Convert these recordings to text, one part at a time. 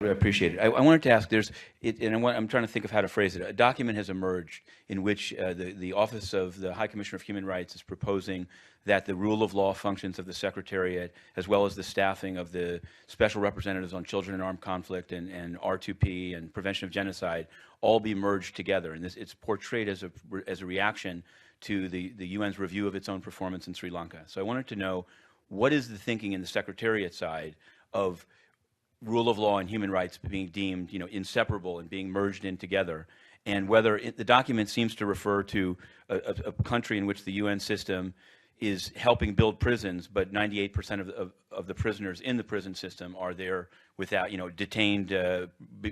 I appreciate it. I wanted to ask, I'm trying to think of how to phrase it. A document has emerged in which the Office of the High Commissioner of Human Rights is proposing that the rule of law functions of the Secretariat, as well as the staffing of the Special Representatives on Children in Armed Conflict and R2P and Prevention of Genocide, all be merged together. And it's portrayed as a reaction to the UN's review of its own performance in Sri Lanka. So I wanted to know, what is the thinking in the Secretariat side of rule of law and human rights being deemed, inseparable and being merged in together, and whether the document seems to refer to a country in which the UN system is helping build prisons, but 98% of the prisoners in the prison system are there without, detained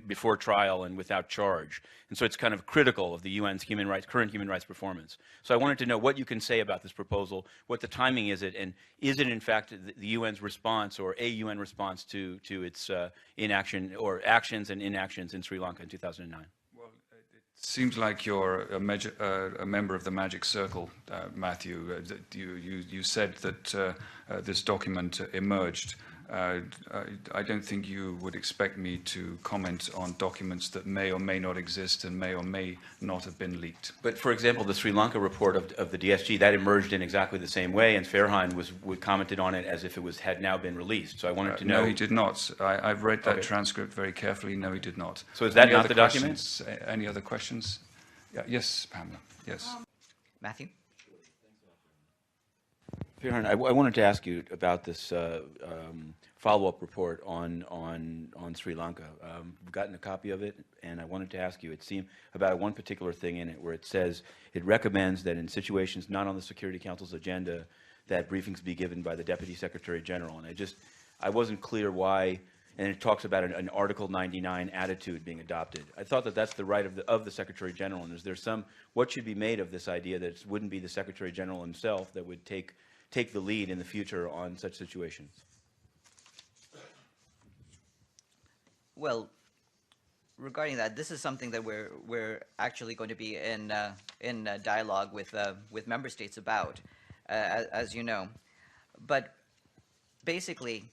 before trial and without charge. And so it's kind of critical of the UN's current human rights performance. So I wanted to know what you can say about this proposal, what the timing is it, and is it in fact the UN's response or a UN response to its inaction or actions and inactions in Sri Lanka in 2009? Seems like you're a member of the Magic Circle, Matthew. You said that this document emerged. I don't think you would expect me to comment on documents that may or may not exist and may or may not have been leaked. But for example, the Sri Lanka report of the DSG, that emerged in exactly the same way, and Farhan commented on it as if it had now been released. So I wanted to know. No, he did not. I've read that transcript very carefully. No, he did not. So is that not the document? Any other questions? Yeah, yes, Pamela. Yes. Matthew? Farhan, I wanted to ask you about this follow-up report on Sri Lanka. We've gotten a copy of it, and I wanted to ask you, it seemed about one particular thing in it where it says it recommends that in situations not on the Security Council's agenda, that briefings be given by the Deputy Secretary General. And I wasn't clear why, and it talks about an Article 99 attitude being adopted. I thought that that's the right of the Secretary General, and is there what should be made of this idea that it wouldn't be the Secretary General himself that would take the lead in the future on such situations? Well, regarding that, this is something that we're actually going to be in dialogue with member states about, as you know. But basically,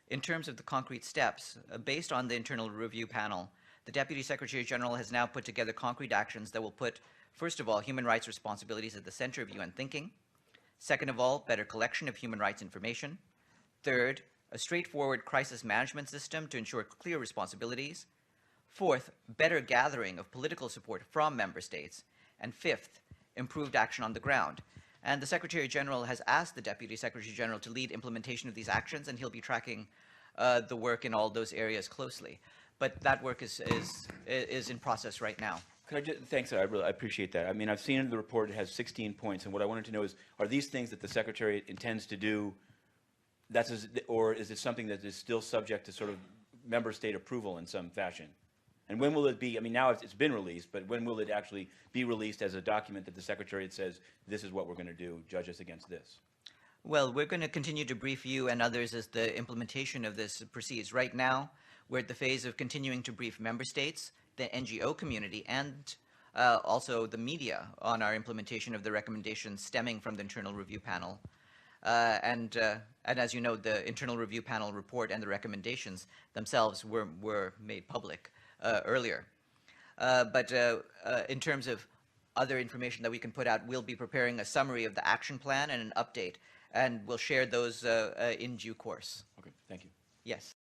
in terms of the concrete steps, based on the internal review panel, the Deputy Secretary General has now put together concrete actions that will put, first of all, human rights responsibilities at the center of UN thinking. Second of all, better collection of human rights information. Third, a straightforward crisis management system to ensure clear responsibilities. Fourth, better gathering of political support from member states. And fifth, improved action on the ground. And the Secretary General has asked the Deputy Secretary General to lead implementation of these actions, and he'll be tracking the work in all those areas closely. But that work is in process right now. Thanks, I appreciate that. I mean, I've seen in the report it has 16 points, and what I wanted to know is, are these things that the Secretary intends to do, or is it something that is still subject to sort of member state approval in some fashion? And when will it be, I mean, now it's been released, but when will it actually be released as a document that the Secretariat says, this is what we're going to do, judge us against this? Well, we're going to continue to brief you and others as the implementation of this proceeds. Right now, we're at the phase of continuing to brief member states, the NGO community, and also the media on our implementation of the recommendations stemming from the internal review panel. And as you know, the internal review panel report and the recommendations themselves were made public earlier. But in terms of other information that we can put out, we'll be preparing a summary of the action plan and an update, and we'll share those in due course. Okay, thank you. Yes.